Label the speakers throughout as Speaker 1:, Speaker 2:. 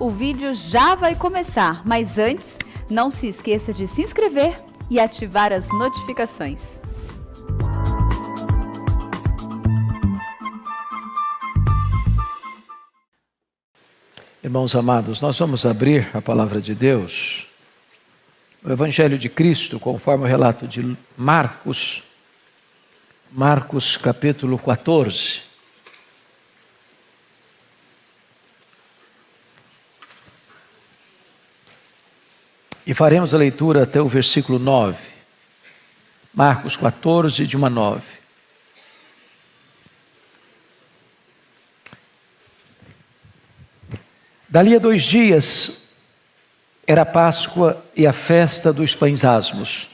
Speaker 1: O vídeo já vai começar, mas antes, não se esqueça de se inscrever e ativar as notificações.
Speaker 2: Irmãos amados, nós vamos abrir a palavra de Deus, o Evangelho de Cristo, conforme o relato de Marcos capítulo 14. E faremos a leitura até o versículo 9. Marcos 14, de 1 a 9. Dali a 2 dias, era a Páscoa e a festa dos pães asmos.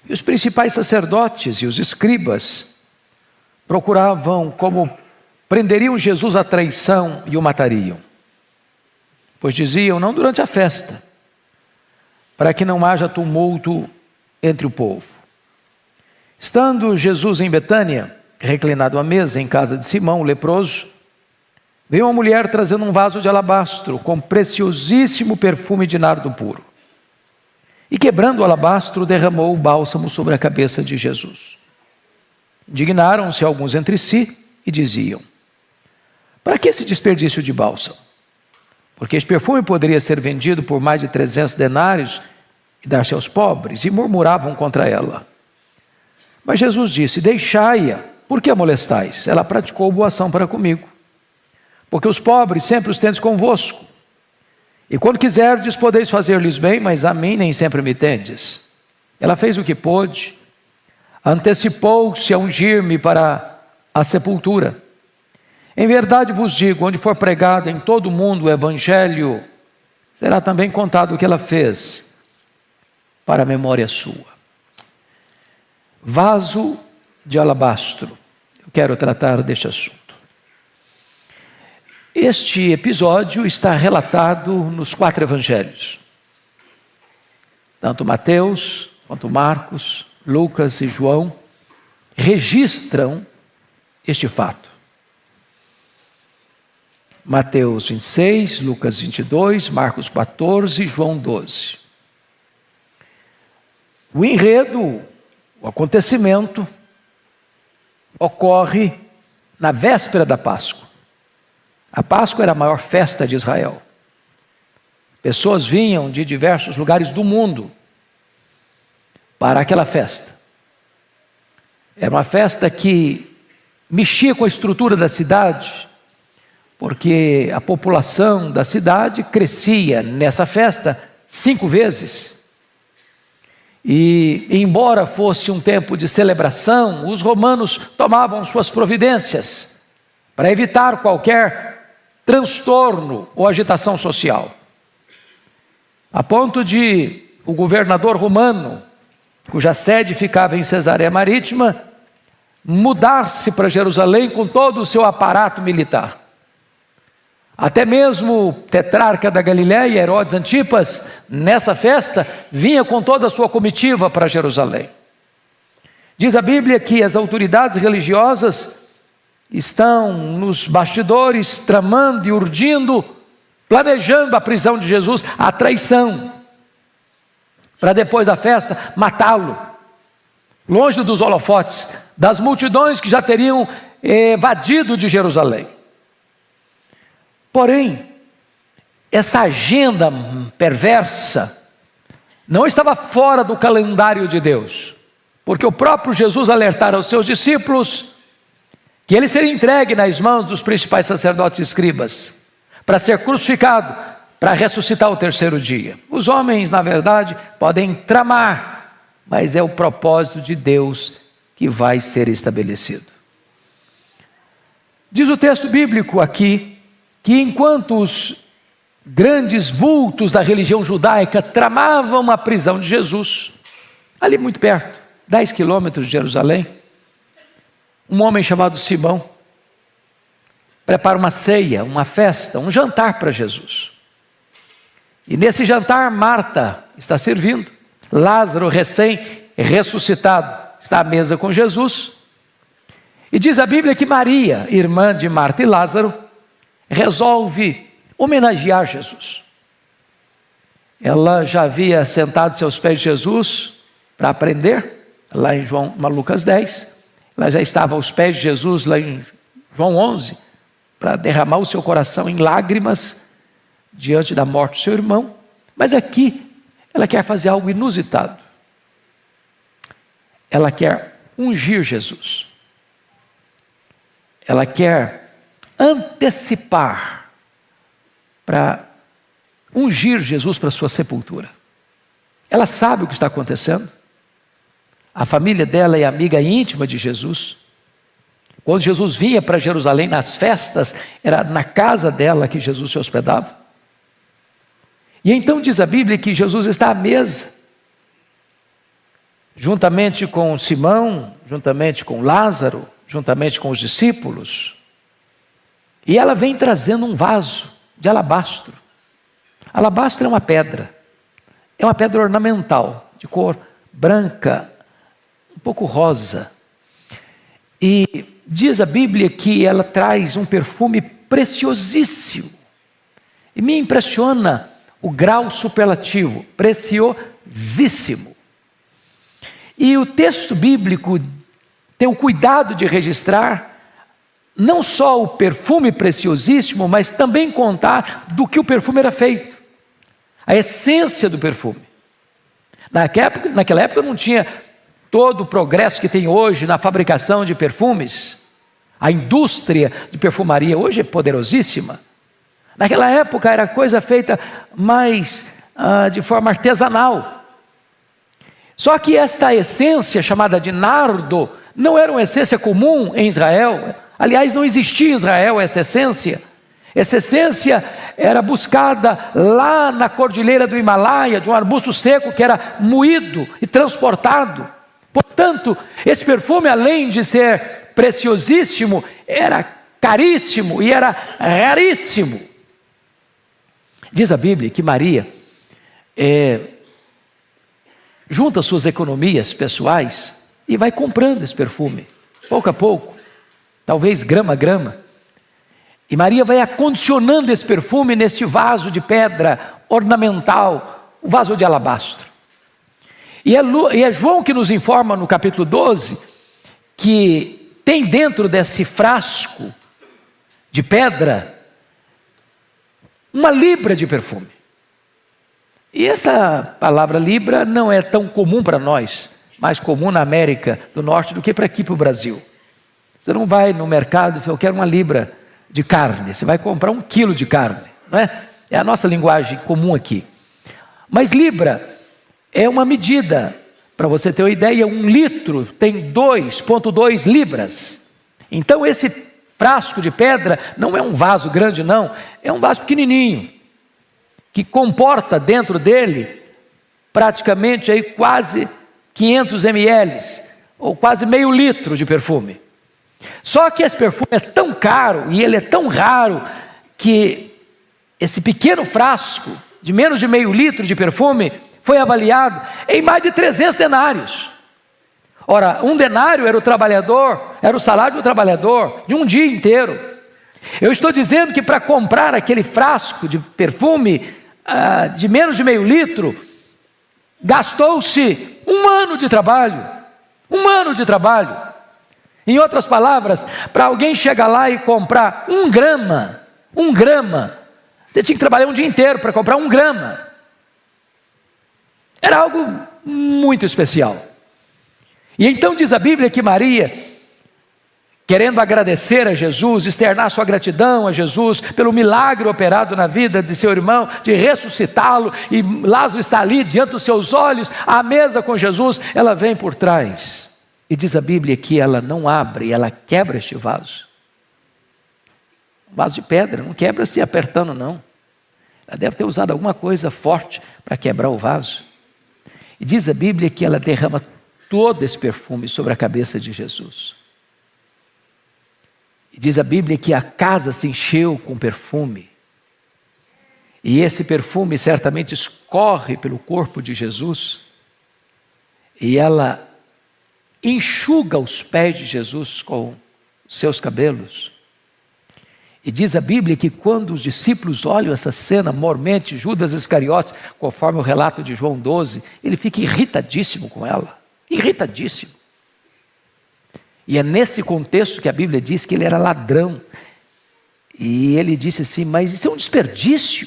Speaker 2: E os principais sacerdotes e os escribas procuravam como prenderiam Jesus à traição e o matariam. Pois diziam, não durante a festa, para que não haja tumulto entre o povo. Estando Jesus em Betânia, reclinado à mesa em casa de Simão, o leproso, veio uma mulher trazendo um vaso de alabastro com preciosíssimo perfume de nardo puro. E quebrando o alabastro, derramou o bálsamo sobre a cabeça de Jesus. Indignaram-se alguns entre si e diziam, para que esse desperdício de bálsamo? Porque este perfume poderia ser vendido por mais de 300 denários e dar-se aos pobres, e murmuravam contra ela. Mas Jesus disse, deixai-a, por que a molestais? Ela praticou boa ação para comigo. Porque os pobres sempre os tendes convosco. E quando quiserdes, podeis fazer-lhes bem, mas a mim nem sempre me tendes. Ela fez o que pôde, antecipou-se a ungir-me para a sepultura. Em verdade vos digo, onde for pregado em todo o mundo o Evangelho, será também contado o que ela fez, para a memória sua. Vaso de alabastro. Eu quero tratar deste assunto. Este episódio está relatado nos 4 evangelhos. Tanto Mateus, quanto Marcos, Lucas e João registram este fato. Mateus 26, Lucas 22, Marcos 14 e João 12. O enredo, o acontecimento, ocorre na véspera da Páscoa. A Páscoa era a maior festa de Israel. Pessoas vinham de diversos lugares do mundo para aquela festa. Era uma festa que mexia com a estrutura da cidade, porque a população da cidade crescia nessa festa 5 vezes. E embora fosse um tempo de celebração, os romanos tomavam suas providências para evitar qualquer transtorno ou agitação social. A ponto de o governador romano, cuja sede ficava em Cesareia Marítima, mudar-se para Jerusalém com todo o seu aparato militar. Até mesmo o tetrarca da Galiléia, Herodes Antipas, nessa festa, vinha com toda a sua comitiva para Jerusalém. Diz a Bíblia que as autoridades religiosas estão nos bastidores, tramando e urdindo, planejando a prisão de Jesus, a traição, para depois da festa matá-lo, longe dos holofotes, das multidões que já teriam evadido de Jerusalém. Porém, essa agenda perversa não estava fora do calendário de Deus, porque o próprio Jesus alertara aos seus discípulos que ele seria entregue nas mãos dos principais sacerdotes e escribas, para ser crucificado, para ressuscitar ao 3º dia. Os homens, na verdade, podem tramar, mas é o propósito de Deus que vai ser estabelecido. Diz o texto bíblico aqui, que enquanto os grandes vultos da religião judaica tramavam a prisão de Jesus, ali muito perto, 10 quilômetros de Jerusalém, um homem chamado Simão prepara uma ceia, uma festa, um jantar para Jesus. E nesse jantar Marta está servindo, Lázaro recém-ressuscitado está à mesa com Jesus. E diz a Bíblia que Maria, irmã de Marta e Lázaro, resolve homenagear Jesus. Ela já havia sentado-se aos pés de Jesus para aprender, lá em Lucas 10. Ela já estava aos pés de Jesus, lá em João 11, para derramar o seu coração em lágrimas diante da morte do seu irmão. Mas aqui, ela quer fazer algo inusitado. Ela quer ungir Jesus. Ela quer antecipar para ungir Jesus para a sua sepultura. Ela sabe o que está acontecendo. A família dela é amiga íntima de Jesus. Quando Jesus vinha para Jerusalém nas festas, era na casa dela que Jesus se hospedava. E então diz a Bíblia que Jesus está à mesa, juntamente com Simão, juntamente com Lázaro, juntamente com os discípulos. E ela vem trazendo um vaso de alabastro. Alabastro é uma pedra ornamental, de cor branca, um pouco rosa. E diz a Bíblia que ela traz um perfume preciosíssimo. E me impressiona o grau superlativo, preciosíssimo. E o texto bíblico tem o cuidado de registrar não só o perfume preciosíssimo, mas também contar do que o perfume era feito, a essência do perfume. Naquela época não tinha todo o progresso que tem hoje na fabricação de perfumes. A indústria de perfumaria hoje é poderosíssima. Naquela época era coisa feita mais de forma artesanal. Só que esta essência chamada de nardo não era uma essência comum em Israel. Aliás, não existia em Israel essa essência. Essa essência era buscada lá na cordilheira do Himalaia, de um arbusto seco que era moído e transportado. Portanto, esse perfume, além de ser preciosíssimo, era caríssimo e era raríssimo. Diz a Bíblia que Maria junta suas economias pessoais e vai comprando esse perfume, pouco a pouco, talvez grama a grama. E Maria vai acondicionando esse perfume neste vaso de pedra ornamental, o vaso de alabastro. E é João que nos informa no capítulo 12, que tem dentro desse frasco de pedra uma libra de perfume. E essa palavra libra não é tão comum para nós, mais comum na América do Norte do que para aqui para o Brasil. Você não vai no mercado e fala, eu quero uma libra de carne, você vai comprar 1 quilo de carne, não é? É a nossa linguagem comum aqui. Mas libra é uma medida, para você ter uma ideia, 1 litro tem 2,2 libras. Então esse frasco de pedra não é um vaso grande não, é um vaso pequenininho, que comporta dentro dele praticamente aí quase 500 ml, ou quase meio litro de perfume. Só que esse perfume é tão caro e ele é tão raro que esse pequeno frasco de menos de meio litro de perfume foi avaliado em mais de 300 denários. Ora, 1 denário era o salário do trabalhador de um dia inteiro. Eu estou dizendo que para comprar aquele frasco de perfume de menos de meio litro, gastou-se 1 ano de trabalho. 1 ano de trabalho. Em outras palavras, para alguém chegar lá e comprar 1 grama, você tinha que trabalhar um dia inteiro para comprar 1 grama. Era algo muito especial. E então diz a Bíblia que Maria, querendo agradecer a Jesus, externar sua gratidão a Jesus pelo milagre operado na vida de seu irmão, de ressuscitá-lo, e Lázaro está ali diante dos seus olhos, à mesa com Jesus, ela vem por trás. E diz a Bíblia que ela não abre, ela quebra este vaso. Um vaso de pedra, não quebra-se apertando não. Ela deve ter usado alguma coisa forte para quebrar o vaso. E diz a Bíblia que ela derrama todo esse perfume sobre a cabeça de Jesus. E diz a Bíblia que a casa se encheu com perfume. E esse perfume certamente escorre pelo corpo de Jesus. E ela enxuga os pés de Jesus com seus cabelos. E diz a Bíblia que quando os discípulos olham essa cena, mormente, Judas Iscariotes, conforme o relato de João 12, ele fica irritadíssimo com ela, irritadíssimo. E é nesse contexto que a Bíblia diz que ele era ladrão. E ele disse assim, mas isso é um desperdício.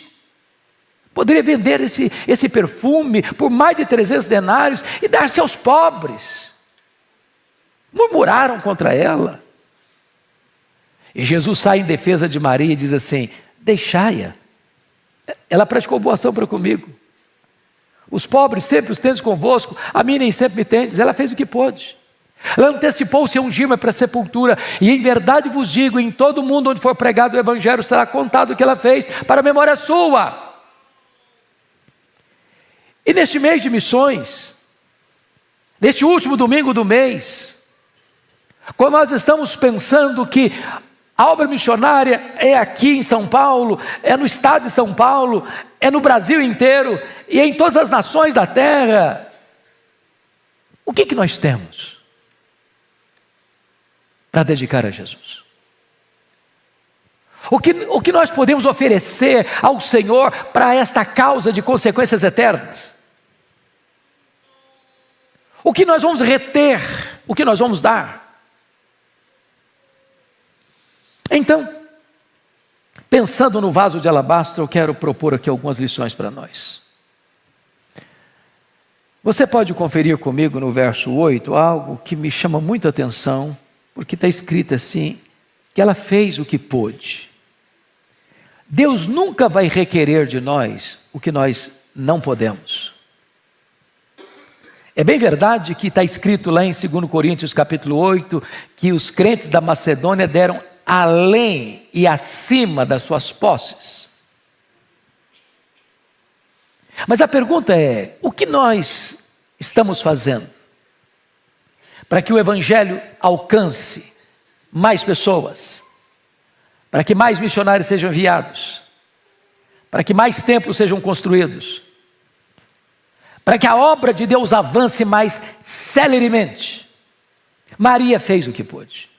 Speaker 2: Poderia vender esse perfume por mais de 300 denários e dar-se aos pobres. Murmuraram contra ela. E Jesus sai em defesa de Maria e diz assim, deixai-a. Ela praticou boa ação para comigo. Os pobres sempre os tendes convosco, a mim nem sempre me tendes. Ela fez o que pôde. Ela antecipou-se a ungir-me para a sepultura. E em verdade vos digo, em todo mundo onde for pregado o evangelho, será contado o que ela fez para a memória sua. E neste mês de missões, neste último domingo do mês, quando nós estamos pensando que a obra missionária é aqui em São Paulo, é no estado de São Paulo, é no Brasil inteiro e é em todas as nações da terra, o que nós temos para dedicar a Jesus? O que nós podemos oferecer ao Senhor para esta causa de consequências eternas? O que nós vamos reter? O que nós vamos dar? Então, pensando no vaso de alabastro, eu quero propor aqui algumas lições para nós. Você pode conferir comigo no verso 8, algo que me chama muita atenção, porque está escrito assim, que ela fez o que pôde. Deus nunca vai requerer de nós o que nós não podemos. É bem verdade que está escrito lá em 2 Coríntios capítulo 8, que os crentes da Macedônia deram além e acima das suas posses. Mas a pergunta é, o que nós estamos fazendo para que o evangelho alcance mais pessoas, para que mais missionários sejam enviados, para que mais templos sejam construídos, para que a obra de Deus avance mais celeremente? Maria fez o que pôde.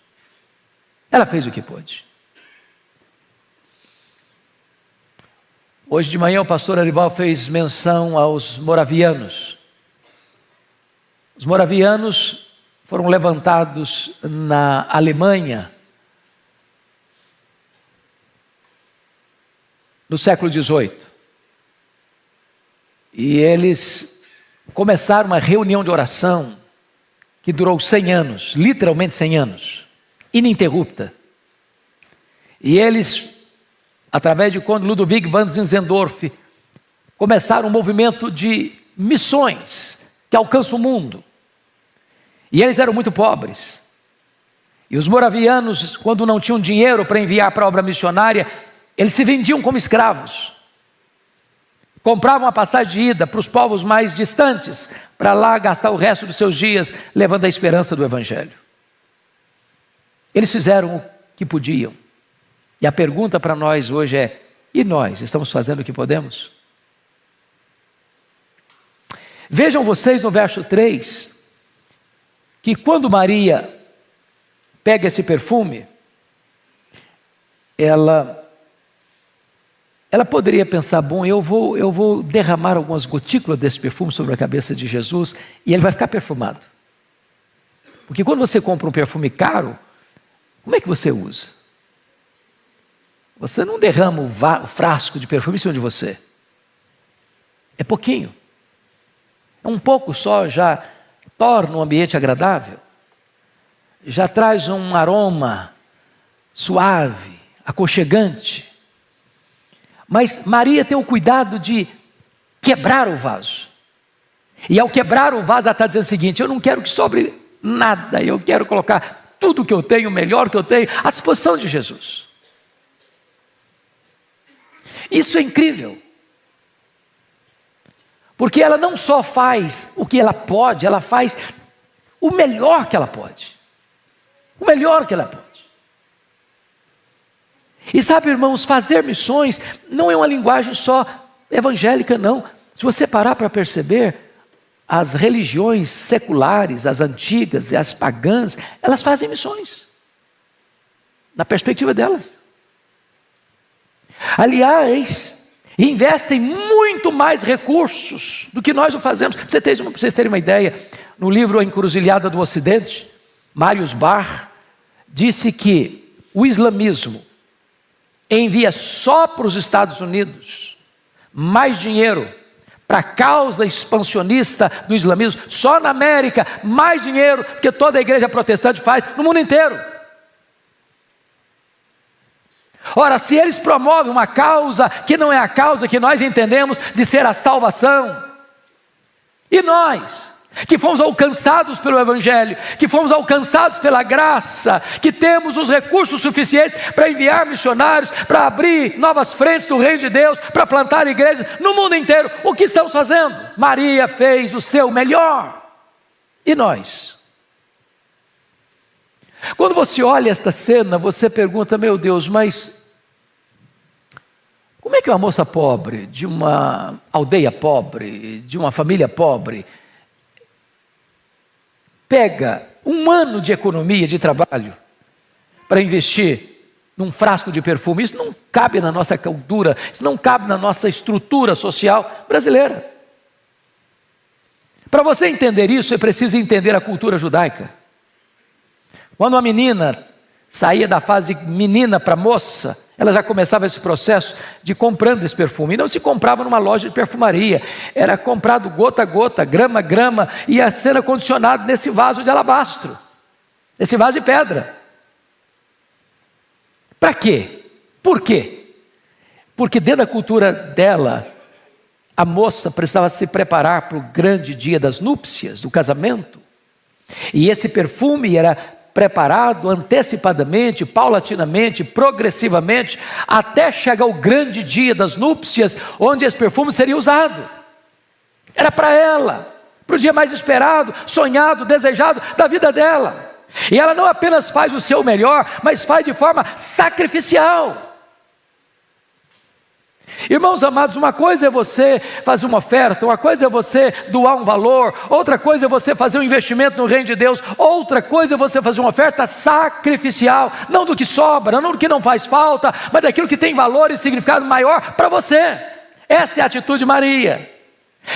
Speaker 2: Ela fez o que pôde. Hoje de manhã o pastor Arival fez menção aos moravianos. Os moravianos foram levantados na Alemanha no século XVIII. E eles começaram uma reunião de oração que durou 100 anos, literalmente 100 anos. Ininterrupta. E eles, através de Conde Ludwig van Zinzendorf, começaram um movimento de missões que alcança o mundo. E eles eram muito pobres. E os moravianos, quando não tinham dinheiro para enviar para a obra missionária, eles se vendiam como escravos. Compravam a passagem de ida para os povos mais distantes, para lá gastar o resto dos seus dias levando a esperança do evangelho. Eles fizeram o que podiam. E a pergunta para nós hoje é, e nós estamos fazendo o que podemos? Vejam vocês no verso 3, que quando Maria pega esse perfume, ela poderia pensar, bom, eu vou derramar algumas gotículas desse perfume sobre a cabeça de Jesus e ele vai ficar perfumado. Porque quando você compra um perfume caro, como é que você usa? Você não derrama o frasco de perfume em cima de você. É pouquinho. É um pouco só, já torna o ambiente agradável. Já traz um aroma suave, aconchegante. Mas Maria tem o cuidado de quebrar o vaso. E ao quebrar o vaso, ela está dizendo o seguinte, eu não quero que sobre nada, eu quero colocar tudo que eu tenho, o melhor que eu tenho, à disposição de Jesus. Isso é incrível. Porque ela não só faz o que ela pode, ela faz o melhor que ela pode. O melhor que ela pode. E sabe, irmãos, fazer missões não é uma linguagem só evangélica, não. Se você parar para perceber, as religiões seculares, as antigas e as pagãs, elas fazem missões, na perspectiva delas. Aliás, investem muito mais recursos do que nós o fazemos. Para vocês terem uma ideia, no livro A Encruzilhada do Ocidente, Marius Barr disse que o islamismo envia só para os Estados Unidos mais dinheiro para a causa expansionista do islamismo, só na América, mais dinheiro que toda a igreja protestante faz no mundo inteiro. Ora, se eles promovem uma causa que não é a causa que nós entendemos de ser a salvação, e nós, que fomos alcançados pelo Evangelho, que fomos alcançados pela graça, que temos os recursos suficientes para enviar missionários, para abrir novas frentes do reino de Deus, para plantar igrejas no mundo inteiro, o que estamos fazendo? Maria fez o seu melhor, e nós? Quando você olha esta cena, você pergunta, meu Deus, mas como é que uma moça pobre, de uma aldeia pobre, de uma família pobre, pega um ano de economia, de trabalho, para investir num frasco de perfume? Isso não cabe na nossa cultura, isso não cabe na nossa estrutura social brasileira. Para você entender isso, é preciso entender a cultura judaica. Quando uma menina saía da fase menina para moça, ela já começava esse processo de comprando esse perfume. E não se comprava numa loja de perfumaria, era comprado gota a gota, grama a grama, e ia sendo acondicionado nesse vaso de alabastro, nesse vaso de pedra. Para quê? Por quê? Porque dentro da cultura dela, a moça precisava se preparar para o grande dia das núpcias, do casamento. E esse perfume era preparado antecipadamente, paulatinamente, progressivamente, até chegar o grande dia das núpcias, onde esse perfume seria usado. Era para ela, para o dia mais esperado, sonhado, desejado da vida dela. E ela não apenas faz o seu melhor, mas faz de forma sacrificial. Irmãos amados, uma coisa é você fazer uma oferta, uma coisa é você doar um valor, outra coisa é você fazer um investimento no reino de Deus, outra coisa é você fazer uma oferta sacrificial, não do que sobra, não do que não faz falta, mas daquilo que tem valor e significado maior para você. Essa é a atitude de Maria,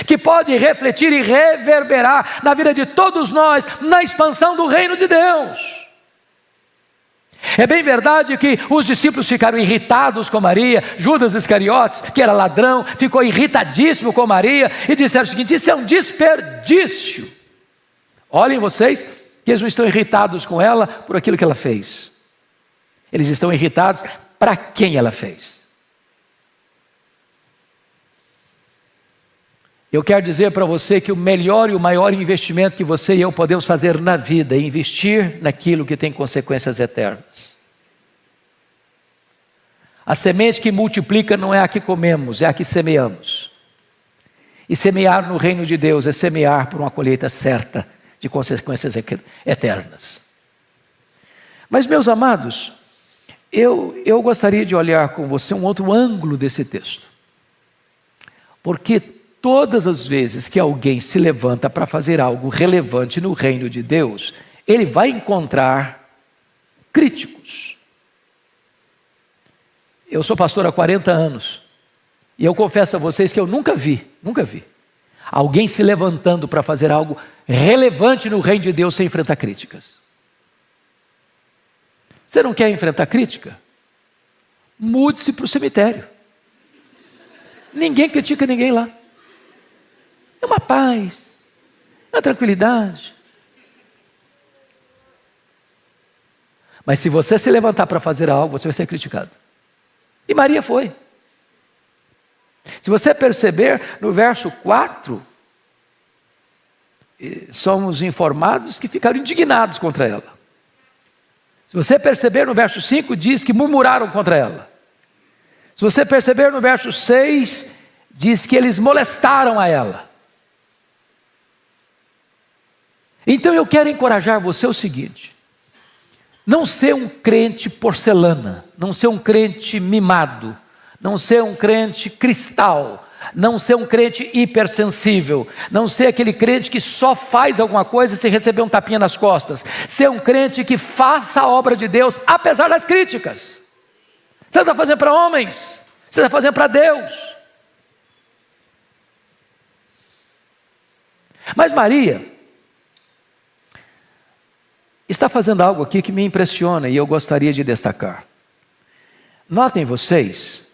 Speaker 2: que pode refletir e reverberar na vida de todos nós, na expansão do reino de Deus. É bem verdade que os discípulos ficaram irritados com Maria. Judas Iscariotes, que era ladrão, ficou irritadíssimo com Maria e disseram o seguinte: isso é um desperdício. Olhem vocês, que eles não estão irritados com ela por aquilo que ela fez, eles estão irritados para quem ela fez. Eu quero dizer para você que o melhor e o maior investimento que você e eu podemos fazer na vida é investir naquilo que tem consequências eternas. A semente que multiplica não é a que comemos, é a que semeamos. E semear no reino de Deus é semear por uma colheita certa de consequências eternas. Mas, meus amados, eu gostaria de olhar com você um outro ângulo desse texto. Porque todas as vezes que alguém se levanta para fazer algo relevante no reino de Deus, ele vai encontrar críticos. Eu sou pastor há 40 anos, e eu confesso a vocês que eu nunca vi alguém se levantando para fazer algo relevante no reino de Deus sem enfrentar críticas. Você não quer enfrentar crítica? Mude-se para o cemitério. Ninguém critica ninguém lá. É uma paz, é uma tranquilidade. Mas se você se levantar para fazer algo, você vai ser criticado. E Maria foi. Se você perceber no verso 4, somos informados que ficaram indignados contra ela. Se você perceber no verso 5, diz que murmuraram contra ela. Se você perceber no verso 6, diz que eles molestaram a ela. Então eu quero encorajar você o seguinte: não ser um crente porcelana, não ser um crente mimado, não ser um crente cristal, não ser um crente hipersensível, não ser aquele crente que só faz alguma coisa se receber um tapinha nas costas. Ser um crente que faça a obra de Deus apesar das críticas. Você não está fazendo para homens, Você está fazendo para Deus. Mas Maria está fazendo algo aqui que me impressiona e eu gostaria de destacar. Notem vocês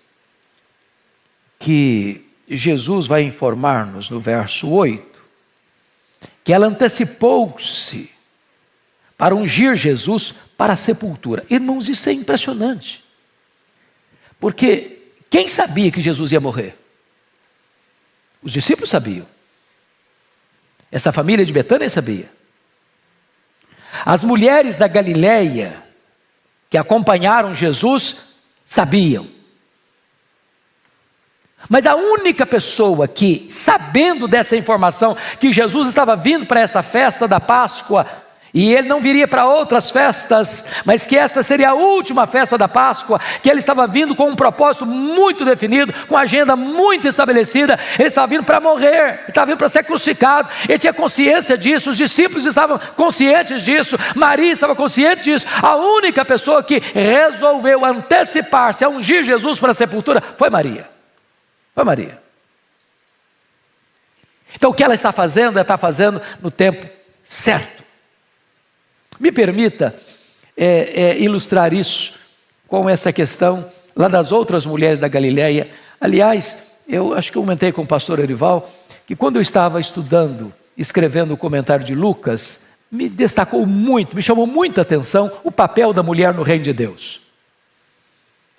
Speaker 2: que Jesus vai informar-nos no verso 8 que ela antecipou-se para ungir Jesus para a sepultura. Irmãos, isso é impressionante. Porque quem sabia que Jesus ia morrer? Os discípulos sabiam. Essa família de Betânia sabia. As mulheres da Galileia que acompanharam Jesus sabiam. Mas a única pessoa que, sabendo dessa informação, que Jesus estava vindo para essa festa da Páscoa, e ele não viria para outras festas, mas que esta seria a última festa da Páscoa, que ele estava vindo com um propósito muito definido, com uma agenda muito estabelecida, ele estava vindo para morrer, ele estava vindo para ser crucificado, ele tinha consciência disso, os discípulos estavam conscientes disso, Maria estava consciente disso. A única pessoa que resolveu antecipar-se a ungir Jesus para a sepultura foi Maria. Foi Maria. Então o que ela está fazendo, ela está fazendo no tempo certo. Me permita ilustrar isso com essa questão lá das outras mulheres da Galileia. Aliás, eu acho que eu comentei com o pastor Erival, que quando eu estava estudando, escrevendo o comentário de Lucas, me destacou muito, me chamou muita atenção o papel da mulher no reino de Deus.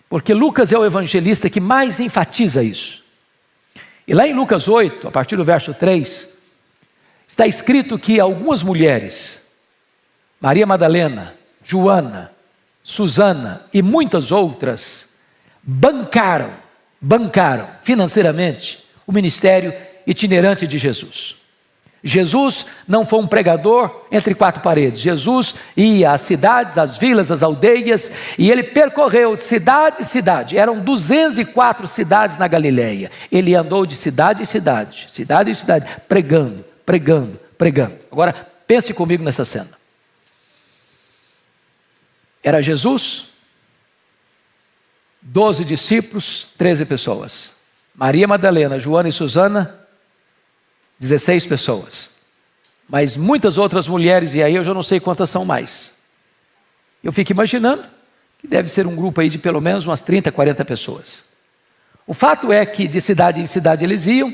Speaker 2: Porque Lucas é o evangelista que mais enfatiza isso. E lá em Lucas 8, a partir do verso 3, está escrito que algumas mulheres, Maria Madalena, Joana, Susana e muitas outras, bancaram financeiramente o ministério itinerante de Jesus. Jesus não foi um pregador entre quatro paredes. Jesus ia às cidades, às vilas, às aldeias, e ele percorreu cidade em cidade. Eram 204 cidades na Galileia. Ele andou de cidade em cidade, pregando. Agora, pense comigo nessa cena. Era Jesus, 12 discípulos, 13 pessoas. Maria Madalena, Joana e Susana, 16 pessoas. Mas muitas outras mulheres, e aí eu já não sei quantas são mais. Eu fico imaginando que deve ser um grupo aí de pelo menos umas 30, 40 pessoas. O fato é que de cidade em cidade eles iam,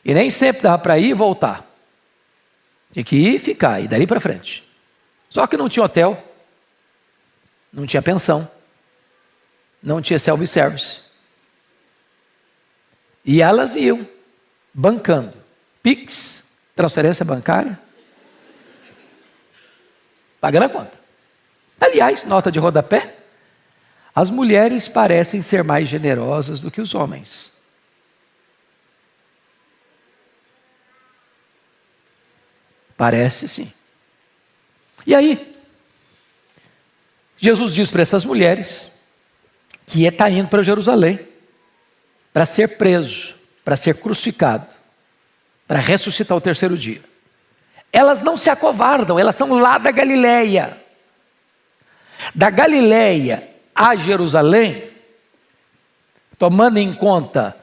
Speaker 2: e nem sempre dava para ir e voltar. Tinha que ir e ficar, e dali para frente. Só que não tinha hotel, não tinha pensão, não tinha self-service. E elas iam, bancando. Pix, transferência bancária, pagando a conta. Aliás, nota de rodapé, as mulheres parecem ser mais generosas do que os homens. Parece sim. E aí, Jesus diz para essas mulheres que está indo para Jerusalém para ser preso, para ser crucificado, para ressuscitar o terceiro dia. Elas não se acovardam, elas são lá da Galileia. Da Galileia a Jerusalém, tomando em conta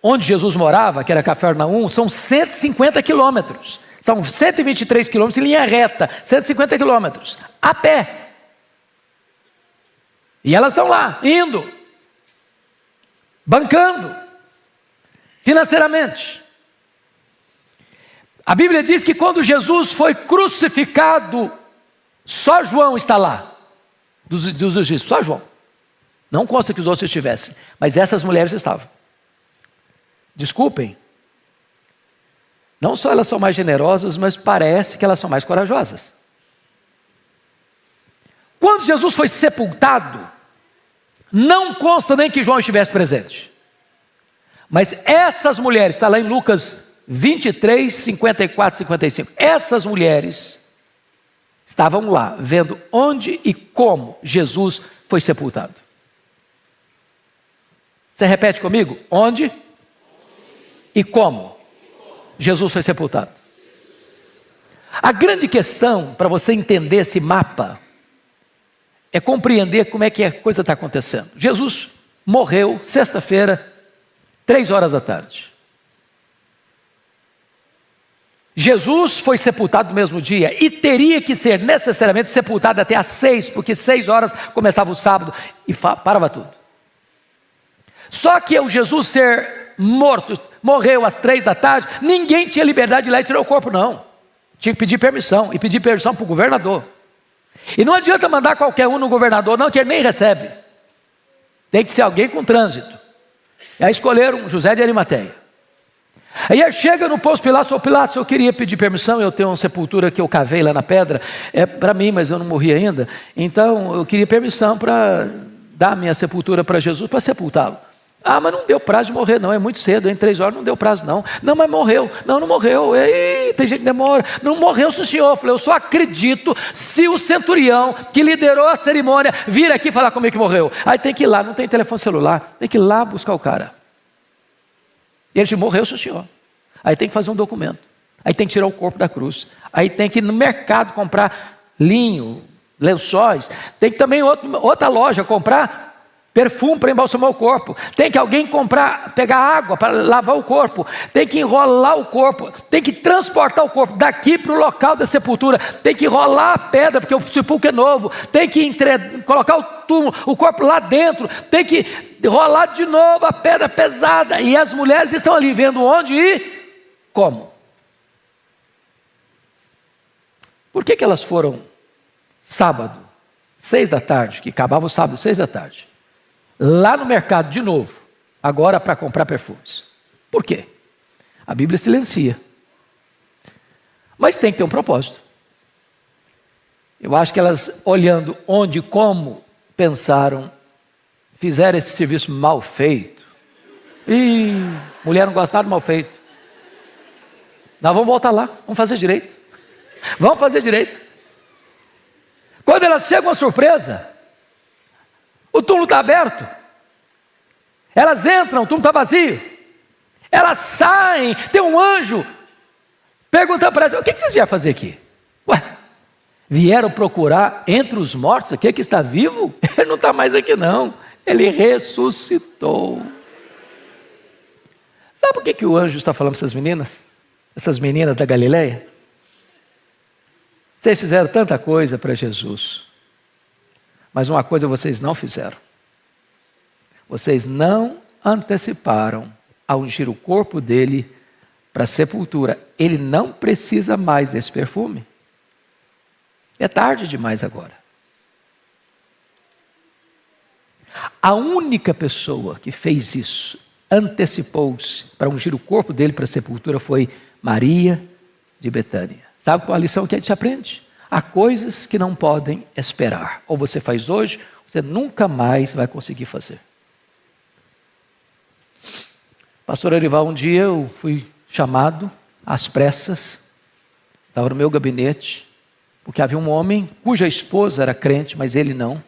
Speaker 2: onde Jesus morava, que era Cafarnaum, são 150 quilômetros. São 123 quilômetros em linha reta, 150 quilômetros, a pé. E elas estão lá, indo, bancando, financeiramente. A Bíblia diz que quando Jesus foi crucificado, só João está lá, dos discípulos, só João. Não consta que os outros estivessem, mas essas mulheres estavam. Desculpem, não só elas são mais generosas, mas parece que elas são mais corajosas. Quando Jesus foi sepultado, não consta nem que João estivesse presente. Mas essas mulheres, está lá em Lucas 23, 54, 55. Essas mulheres estavam lá, vendo onde e como Jesus foi sepultado. Você repete comigo? Onde e como Jesus foi sepultado. A grande questão para você entender esse mapa é compreender como é que a coisa está acontecendo. Jesus morreu sexta-feira, 3 horas da tarde. Jesus foi sepultado no mesmo dia e teria que ser necessariamente sepultado até às 6, porque 6 horas começava o sábado e parava tudo. Só que o Jesus ser morto, morreu às 3 da tarde, ninguém tinha liberdade de ir lá e tirar o corpo, não. Tinha que pedir permissão, e pedir permissão para o governador. E não adianta mandar qualquer um no governador, não, que ele nem recebe. Tem que ser alguém com trânsito. E aí escolheram José de Arimateia. Aí ele chega no posto Pilatos, Pilatos, eu queria pedir permissão, eu tenho uma sepultura que eu cavei lá na pedra, é para mim, mas eu não morri ainda, então eu queria permissão para dar minha sepultura para Jesus, para sepultá-lo. Ah, mas não deu prazo de morrer não, é muito cedo, em 3 horas não deu prazo não. Não, mas morreu. Não, não morreu. Ei, tem gente que demora. Não morreu, sim, senhor. Eu falei, eu só acredito se o centurião que liderou a cerimônia vir aqui falar comigo que morreu. Aí tem que ir lá, não tem telefone celular, tem que ir lá buscar o cara. E ele disse, morreu, sim, senhor. Aí tem que fazer um documento. Aí tem que tirar o corpo da cruz. Aí tem que ir no mercado comprar linho, lençóis. Tem que também outra loja comprar perfume para embalsamar o corpo. Tem que alguém pegar água para lavar o corpo. Tem que enrolar o corpo. Tem que transportar o corpo daqui para o local da sepultura. Tem que enrolar a pedra, porque o sepulcro é novo. Tem que colocar o túmulo, o corpo lá dentro. Tem que rolar de novo a pedra pesada. E as mulheres estão ali vendo onde e como. Por que elas foram sábado, 6 da tarde, que acabava o sábado, 6 da tarde, lá no mercado de novo, agora para comprar perfumes? Por quê? A Bíblia silencia. Mas tem que ter um propósito. Eu acho que elas, olhando onde e como, pensaram, fizeram esse serviço mal feito. Ih, mulher não gosta nada de mal feito. Nós vamos voltar lá, vamos fazer direito. Vamos fazer direito. Quando elas chegam, uma surpresa. O túmulo está aberto. Elas entram, o túmulo está vazio. Elas saem, tem um anjo perguntando para elas, o que vocês vieram fazer aqui? Ué, vieram procurar entre os mortos aquele que está vivo? Ele não está mais aqui não, ele ressuscitou. Sabe o que o anjo está falando para essas meninas? Essas meninas da Galileia? Vocês fizeram tanta coisa para Jesus, mas uma coisa vocês não fizeram. Vocês não anteciparam a ungir o corpo dele para a sepultura. Ele não precisa mais desse perfume. É tarde demais agora. A única pessoa que fez isso, antecipou-se para ungir o corpo dele para a sepultura, foi Maria de Betânia. Sabe qual a lição que a gente aprende? Há coisas que não podem esperar. Ou você faz hoje, você nunca mais vai conseguir fazer. Pastor Arival, um dia eu fui chamado às pressas, estava no meu gabinete, porque havia um homem cuja esposa era crente, mas ele não.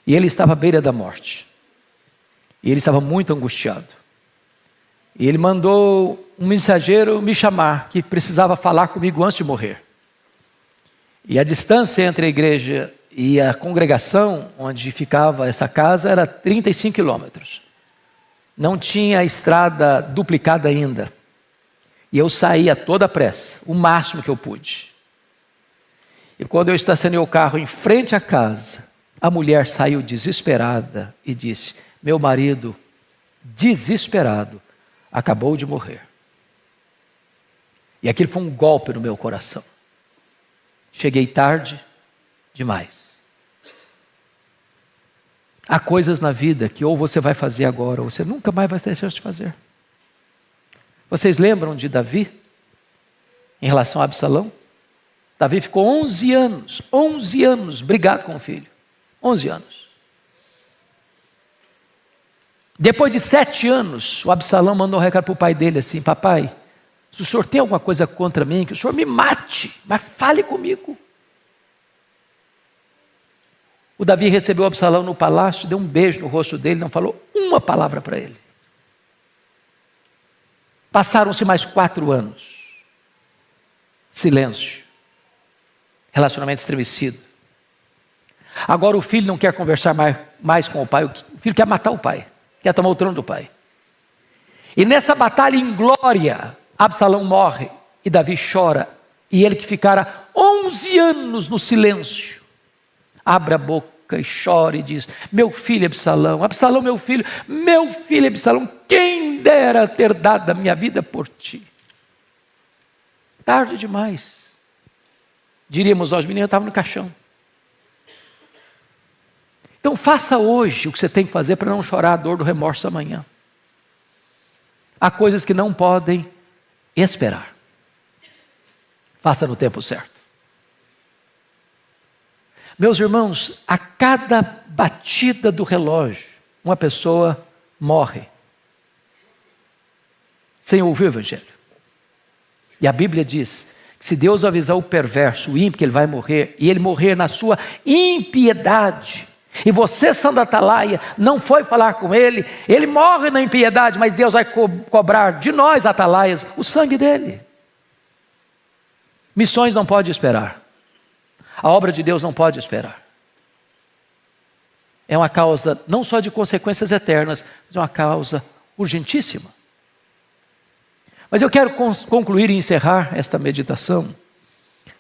Speaker 2: E ele estava à beira da morte. E ele estava muito angustiado. E ele mandou um mensageiro me chamar, que precisava falar comigo antes de morrer. E a distância entre a igreja e a congregação, onde ficava essa casa, era 35 quilômetros. Não tinha a estrada duplicada ainda. E eu saí a toda pressa, o máximo que eu pude. E quando eu estacionei o carro em frente à casa, a mulher saiu desesperada e disse, meu marido, desesperado, acabou de morrer. E aquilo foi um golpe no meu coração. Cheguei tarde demais. Há coisas na vida que ou você vai fazer agora, ou você nunca mais vai ter chance de fazer. Vocês lembram de Davi? Em relação a Absalão? Davi ficou 11 anos brigado com o filho. 11 anos. Depois de 7 anos, o Absalão mandou um recado para o pai dele assim, papai, se o senhor tem alguma coisa contra mim, que o senhor me mate, mas fale comigo. O Davi recebeu o Absalão no palácio, deu um beijo no rosto dele, não falou uma palavra para ele. Passaram-se mais 4 anos. Silêncio. Relacionamento estremecido. Agora o filho não quer conversar mais mais com o pai. O filho quer matar o pai, quer tomar o trono do pai. E nessa batalha em glória, Absalão morre e Davi chora. E ele que ficara 11 anos no silêncio, abre a boca e chora e diz: meu filho Absalão, Absalão meu filho Absalão, quem dera ter dado a minha vida por ti. Tarde demais. Diríamos nós, menino, eu estava no caixão. Então faça hoje o que você tem que fazer para não chorar a dor do remorso amanhã. Há coisas que não podem esperar. Faça no tempo certo. Meus irmãos, a cada batida do relógio, uma pessoa morre sem ouvir o Evangelho. E a Bíblia diz que se Deus avisar o perverso, o ímpio, que ele vai morrer, e ele morrer na sua impiedade, e você, Santo Atalaia, não foi falar com ele, ele morre na impiedade, mas Deus vai cobrar de nós, Atalaias, o sangue dele. Missões não pode esperar. A obra de Deus não pode esperar. É uma causa não só de consequências eternas, mas é uma causa urgentíssima. Mas eu quero concluir e encerrar esta meditação,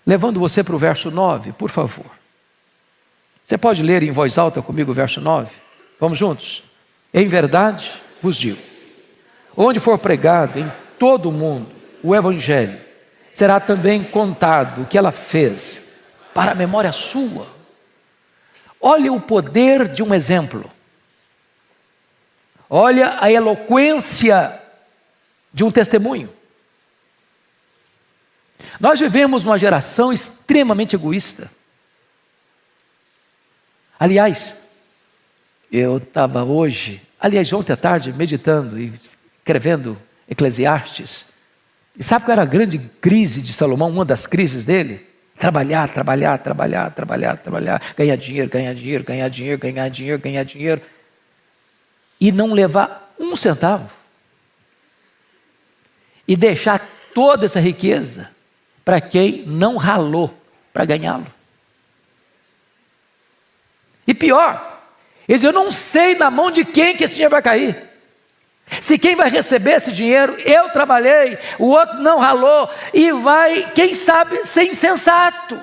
Speaker 2: levando você para o verso 9, por favor. Você pode ler em voz alta comigo o verso 9? Vamos juntos? Em verdade vos digo, onde for pregado em todo o mundo o Evangelho, será também contado o que ela fez, para a memória sua. Olha o poder de um exemplo. Olha a eloquência de um testemunho. Nós vivemos uma geração extremamente egoísta. Aliás, eu estava ontem à tarde, meditando e escrevendo Eclesiastes. E sabe qual era a grande crise de Salomão, uma das crises dele? Trabalhar, ganhar dinheiro, e não levar um centavo. E deixar toda essa riqueza para quem não ralou para ganhá-lo. E pior, ele diz: eu não sei na mão de quem que esse dinheiro vai cair. Se quem vai receber esse dinheiro, eu trabalhei, o outro não ralou, e vai, quem sabe, ser insensato.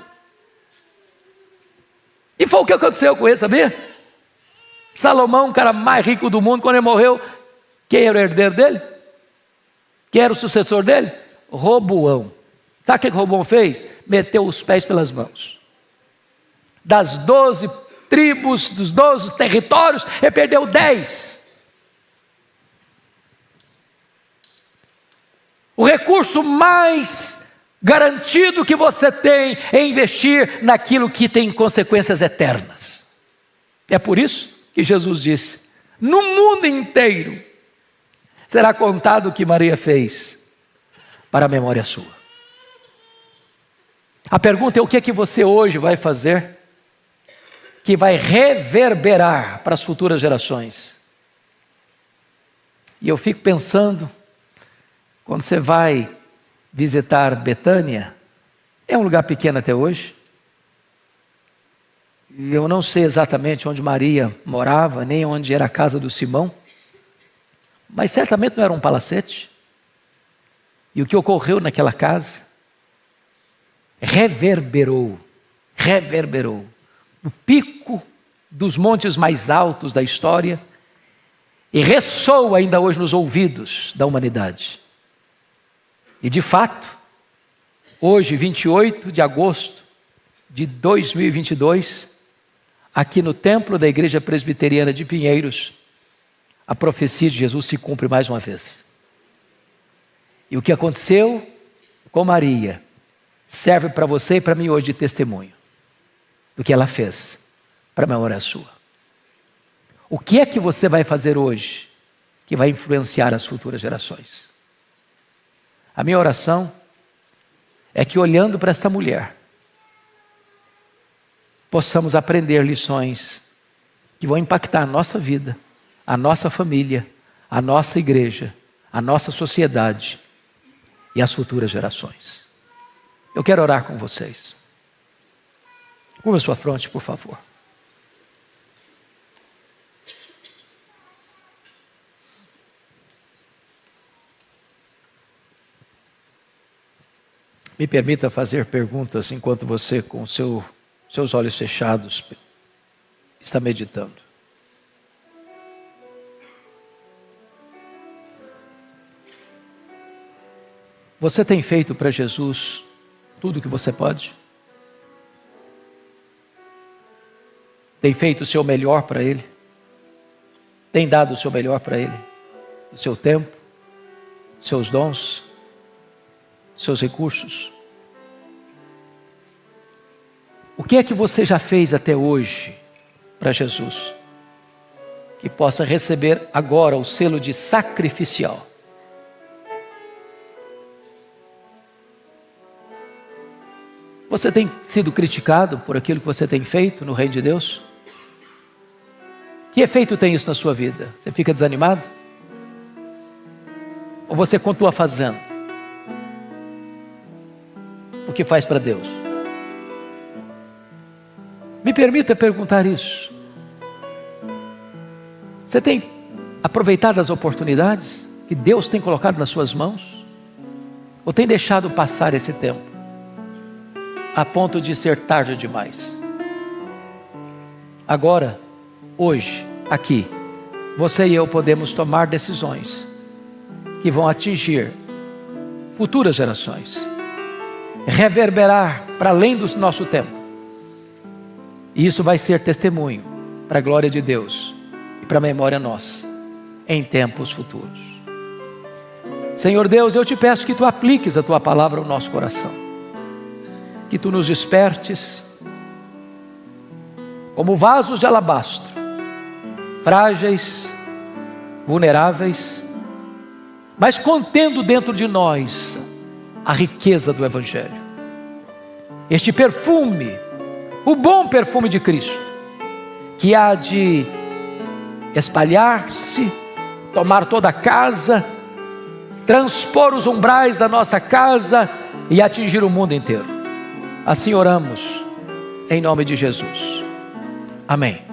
Speaker 2: E foi o que aconteceu com ele, sabia? Salomão, o cara mais rico do mundo, quando ele morreu, quem era o herdeiro dele? Quem era o sucessor dele? Roboão. Sabe o que Roboão fez? Meteu os pés pelas mãos. Das 12 tribos, dos 12 territórios, ele perdeu 10. O recurso mais garantido que você tem é investir naquilo que tem consequências eternas. É por isso que Jesus disse: no mundo inteiro será contado o que Maria fez, para a memória sua. A pergunta é: o que é que você hoje vai fazer que vai reverberar para as futuras gerações? E eu fico pensando, quando você vai visitar Betânia, é um lugar pequeno até hoje, e eu não sei exatamente onde Maria morava, nem onde era a casa do Simão, mas certamente não era um palacete. E o que ocorreu naquela casa reverberou no pico dos montes mais altos da história e ressoa ainda hoje nos ouvidos da humanidade. E de fato, hoje, 28 de agosto de 2022, aqui no templo da Igreja Presbiteriana de Pinheiros, a profecia de Jesus se cumpre mais uma vez. E o que aconteceu com Maria serve para você e para mim hoje de testemunho do que ela fez para a memória sua. O que é que você vai fazer hoje que vai influenciar as futuras gerações? A minha oração é que, olhando para esta mulher, possamos aprender lições que vão impactar a nossa vida, a nossa família, a nossa igreja, a nossa sociedade e as futuras gerações. Eu quero orar com vocês. Curva sua fronte, por favor. Me permita fazer perguntas enquanto você, com seus olhos fechados, está meditando. Você tem feito para Jesus tudo o que você pode? Tem feito o seu melhor para Ele? Tem dado o seu melhor para Ele? O seu tempo, seus dons, seus recursos? O que é que você já fez até hoje para Jesus, que possa receber agora o selo de sacrificial? Você tem sido criticado por aquilo que você tem feito no reino de Deus? Que efeito tem isso na sua vida? Você fica desanimado? Ou você continua fazendo o que faz para Deus? Me permita perguntar isso. Você tem aproveitado as oportunidades que Deus tem colocado nas suas mãos? Ou tem deixado passar esse tempo, a ponto de ser tarde demais? Agora, hoje, aqui, você e eu podemos tomar decisões que vão atingir futuras gerações, reverberar para além do nosso tempo. E isso vai ser testemunho para a glória de Deus e para a memória nossa em tempos futuros. Senhor Deus, eu te peço que Tu apliques a Tua palavra ao nosso coração, que Tu nos despertes como vasos de alabastro, frágeis, vulneráveis, mas contendo dentro de nós a riqueza do Evangelho. Este perfume, o bom perfume de Cristo, que há de espalhar-se, tomar toda a casa, transpor os umbrais da nossa casa e atingir o mundo inteiro. Assim oramos, em nome de Jesus. Amém.